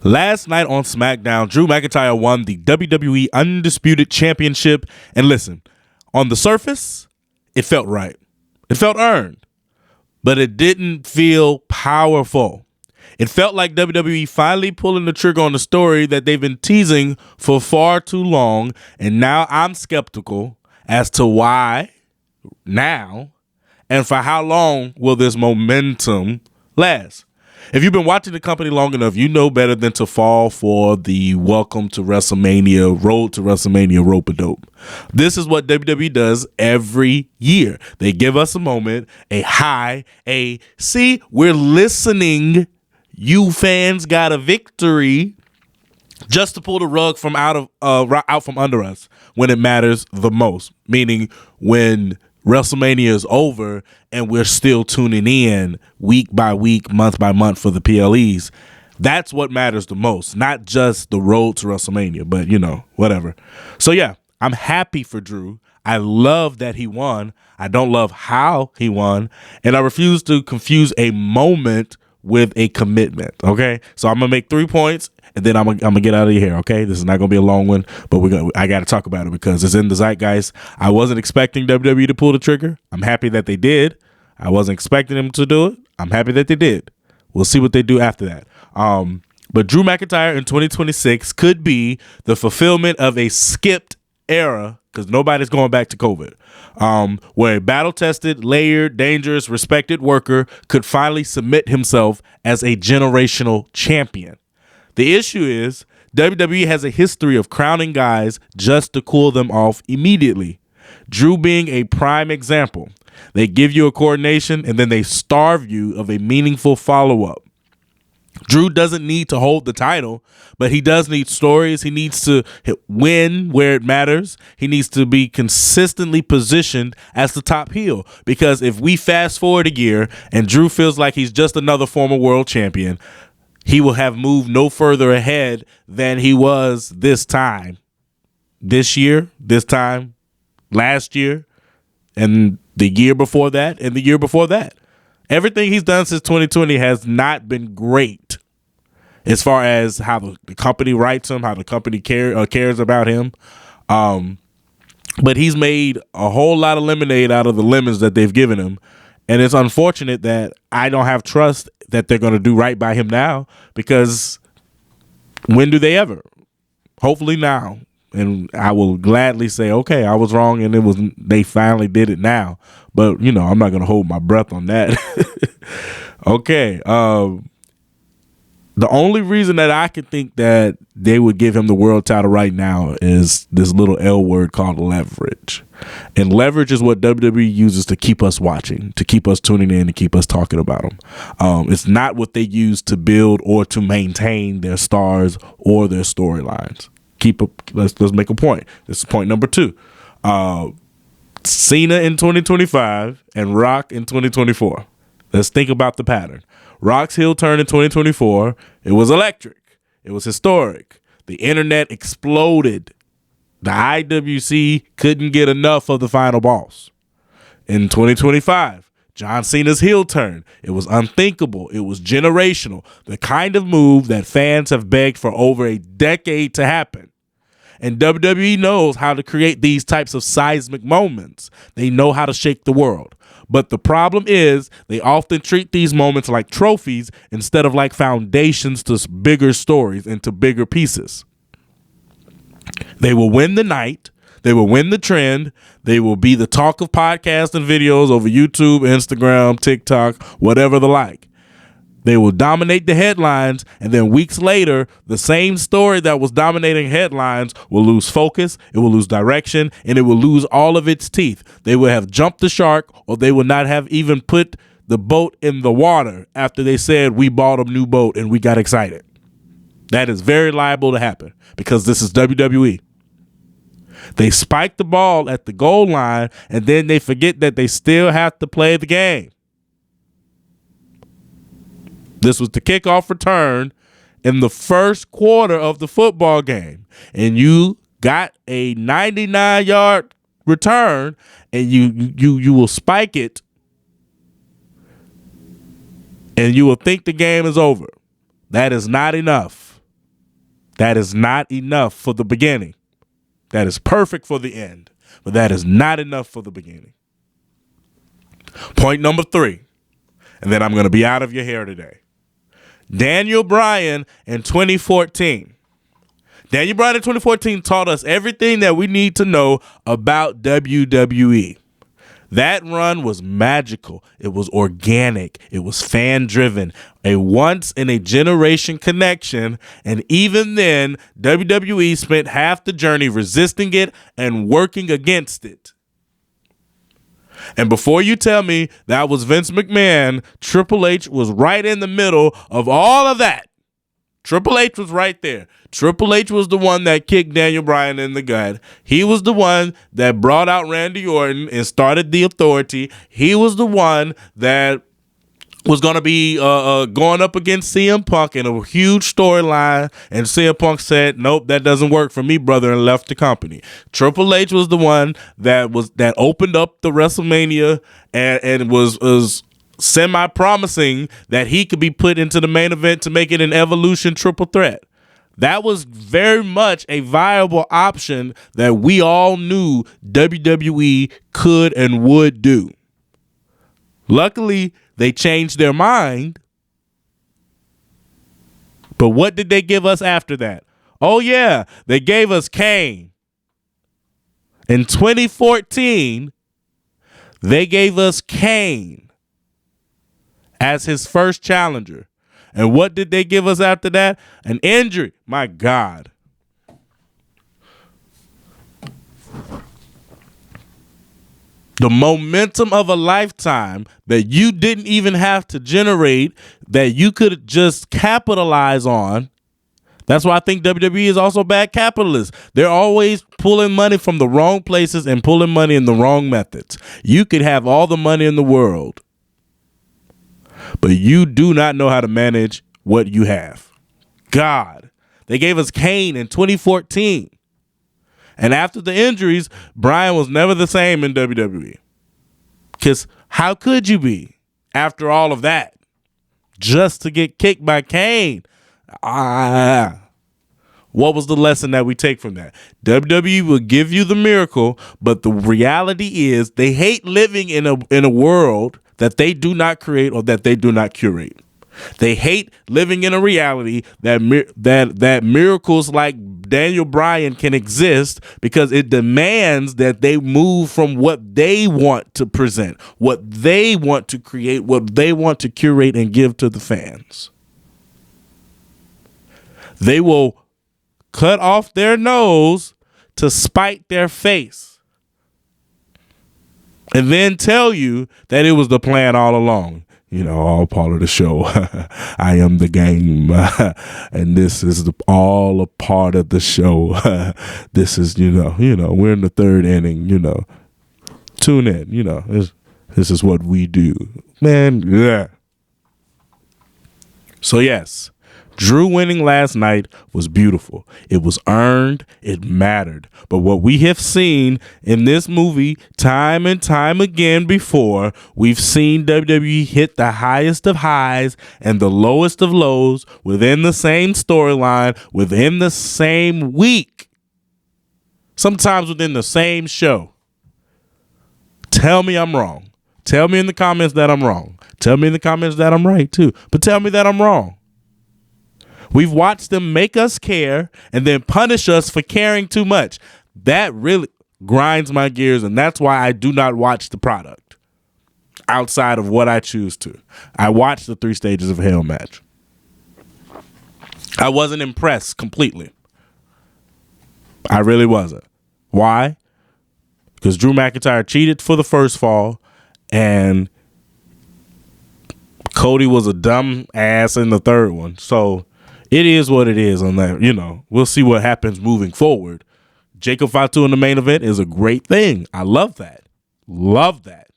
Last night on SmackDown, Drew McIntyre won the WWE Undisputed Championship. And listen, on the surface, it felt right. It felt earned, but it didn't feel powerful. It felt like WWE finally pulling the trigger on the story that they've been teasing for far too long. And now I'm skeptical as to why now and for how long will this momentum last. If you've been watching the company long enough, you know better than to fall for the welcome to WrestleMania, road to WrestleMania rope-a-dope. This is what WWE does every year. They give us a moment, a high, see, we're listening. You fans got a victory, just to pull the rug from out from under us when it matters the most. Meaning when WrestleMania is over and we're still tuning in week by week, month by month for the PLEs. That's what matters the most, not just the road to WrestleMania, but whatever. So yeah, I'm happy for Drew. I love that he won. I don't love how he won, and I refuse to confuse a moment with a commitment. Okay, so I'm gonna make 3 points, and then I'm gonna get out of here. Okay, this is not gonna be a long one, but I got to talk about it because it's in the zeitgeist. I wasn't expecting WWE to pull the trigger. I'm happy that they did. I wasn't expecting them to do it. I'm happy that they did. We'll see what they do after that. But Drew McIntyre in 2026 could be the fulfillment of a skipped era, because nobody's going back to COVID, where a battle-tested, layered, dangerous, respected worker could finally submit himself as a generational champion. The issue is WWE has a history of crowning guys just to cool them off immediately. Drew being a prime example. They give you a coordination and then they starve you of a meaningful follow-up. Drew doesn't need to hold the title, but he does need stories. He needs to win where it matters. He needs to be consistently positioned as the top heel, because if we fast forward a year and Drew feels like he's just another former world champion, he will have moved no further ahead than he was this time last year, and the year before that, and the year before that. Everything he's done since 2020 has not been great as far as how the company writes him, how the company cares about him. But he's made a whole lot of lemonade out of the lemons that they've given him. And it's unfortunate that I don't have trust that they're going to do right by him now, because when do they ever? Hopefully now. And I will gladly say, okay, I was wrong, and they finally did it now. But, I'm not going to hold my breath on that. Okay. The only reason that I could think that they would give him the world title right now is this little L word called leverage. And leverage is what WWE uses to keep us watching, to keep us tuning in, to keep us talking about them. It's not what they use to build or to maintain their stars or their storylines. Let's make a point. This is point number 2. Cena in 2025 and Rock in 2024. Let's think about the pattern. Rock's heel turn in 2024, it was electric. It was historic. The internet exploded. The IWC couldn't get enough of the final boss. In 2025, John Cena's heel turn, it was unthinkable. It was generational. The kind of move that fans have begged for over a decade to happen. And WWE knows how to create these types of seismic moments. They know how to shake the world. But the problem is they often treat these moments like trophies instead of like foundations to bigger stories and to bigger pieces. They will win the night. They will win the trend. They will be the talk of podcasts and videos over YouTube, Instagram, TikTok, whatever the like. They will dominate the headlines, and then weeks later, the same story that was dominating headlines will lose focus, it will lose direction, and it will lose all of its teeth. They will have jumped the shark, or they will not have even put the boat in the water after they said, we bought a new boat and we got excited. That is very liable to happen, because this is WWE. They spike the ball at the goal line, and then they forget that they still have to play the game. This was the kickoff return in the first quarter of the football game, and you got a 99-yard return, and you will spike it, and you will think the game is over. That is not enough. That is not enough for the beginning. That is perfect for the end, but that is not enough for the beginning. Point number 3, and then I'm going to be out of your hair today. Daniel Bryan in 2014. Daniel Bryan in 2014 taught us everything that we need to know about WWE. That run was magical. It was organic. It was fan-driven, a once-in-a-generation connection. And even then, WWE spent half the journey resisting it and working against it. And before you tell me that was Vince McMahon, Triple H was right in the middle of all of that. Triple H was right there. Triple H was the one that kicked Daniel Bryan in the gut. He was the one that brought out Randy Orton and started the Authority. He was the one that was going to be going up against CM Punk in a huge storyline, and CM Punk said, "Nope, that doesn't work for me, brother," and left the company. Triple H was the one that opened up the WrestleMania and was semi-promising that he could be put into the main event to make it an Evolution triple threat. That was very much a viable option that we all knew WWE could and would do. Luckily, they changed their mind. But what did they give us after that? Oh, yeah, they gave us Kane. In 2014, they gave us Kane as his first challenger. And what did they give us after that? An injury. My God. The momentum of a lifetime that you didn't even have to generate, that you could just capitalize on. That's why I think WWE is also bad capitalists. They're always pulling money from the wrong places and pulling money in the wrong methods. You could have all the money in the world, but you do not know how to manage what you have. God, they gave us Kane in 2014. And after the injuries, Bryan was never the same in WWE. Because how could you be after all of that? Just to get kicked by Kane. What was the lesson that we take from that? WWE will give you the miracle, but the reality is they hate living in a world that they do not create or that they do not curate. They hate living in a reality that miracles like Daniel Bryan can exist, because it demands that they move from what they want to present, what they want to create, what they want to curate and give to the fans. They will cut off their nose to spite their face and then tell you that it was the plan all along. You know, all part of the show. I am the game. And this is all a part of the show. This is, you know, we're in the third inning, tune in, this is what we do, man. Yeah. So yes, Drew winning last night was beautiful. It was earned. It mattered. But what we have seen in this movie time and time again before, we've seen WWE hit the highest of highs and the lowest of lows within the same storyline, within the same week, sometimes within the same show. Tell me I'm wrong. Tell me in the comments that I'm wrong. Tell me in the comments that I'm right too. But tell me that I'm wrong. We've watched them make us care and then punish us for caring too much. That really grinds my gears, and that's why I do not watch the product outside of what I choose to. I watched the 3 Stages of Hell match. I wasn't impressed completely. I really wasn't. Why? Because Drew McIntyre cheated for the first fall, and Cody was a dumb ass in the third one. So it is what it is on that. We'll see what happens moving forward. Jacob Fatu in the main event is a great thing. I love that. Love that.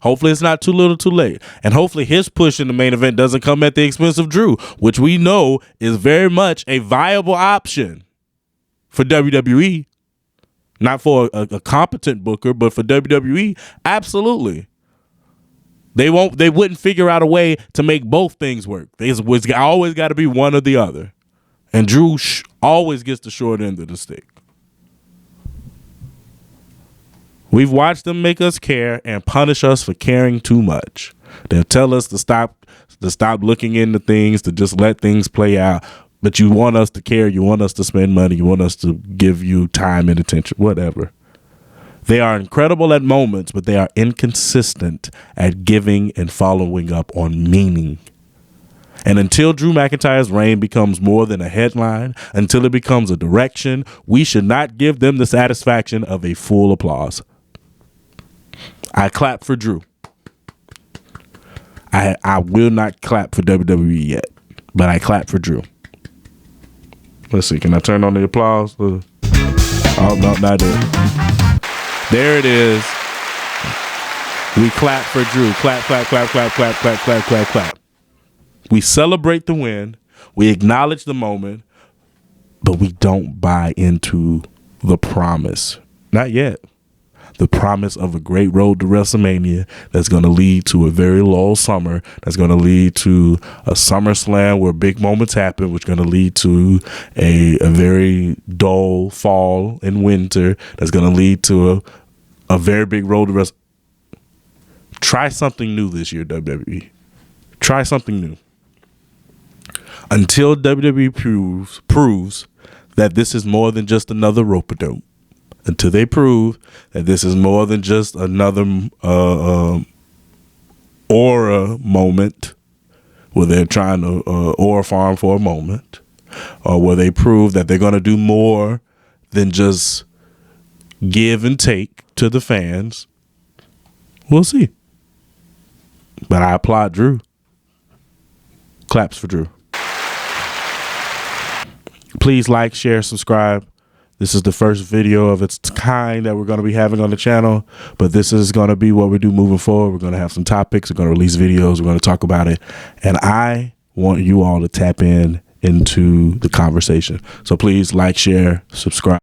Hopefully it's not too little too late. And hopefully his push in the main event doesn't come at the expense of Drew, which we know is very much a viable option for WWE. Not for a competent booker, but for WWE, absolutely. They wouldn't figure out a way to make both things work. It's always got to be one or the other. And Drew always gets the short end of the stick. We've watched them make us care and punish us for caring too much. They'll tell us to stop looking into things, to just let things play out. But you want us to care. You want us to spend money. You want us to give you time and attention, whatever. They are incredible at moments, but they are inconsistent at giving and following up on meaning. And until Drew McIntyre's reign becomes more than a headline, until it becomes a direction, we should not give them the satisfaction of a full applause. I clap for Drew. I will not clap for WWE yet, but I clap for Drew. Let's see. Can I turn on the applause? Oh, no, not it. There it is. We clap for Drew. Clap, clap, clap, clap, clap, clap, clap, clap, clap. We celebrate the win. We acknowledge the moment, but we don't buy into the promise. Not yet. The promise of a great road to WrestleMania that's going to lead to a very low summer, that's going to lead to a SummerSlam where big moments happen, which is going to lead to a very dull fall and winter, that's going to lead to a very big road to WrestleMania. Try something new this year, WWE. Try something new. Until WWE proves that this is more than just another rope-a-dope. Until they prove that this is more than just another aura moment where they're trying to aura farm for a moment, or where they prove that they're going to do more than just give and take to the fans, we'll see. But I applaud Drew. Claps for Drew. Please like, share, subscribe. This is the first video of its kind that we're going to be having on the channel, but this is going to be what we do moving forward. We're going to have some topics. We're going to release videos. We're going to talk about it. And I want you all to tap into the conversation. So please like, share, subscribe.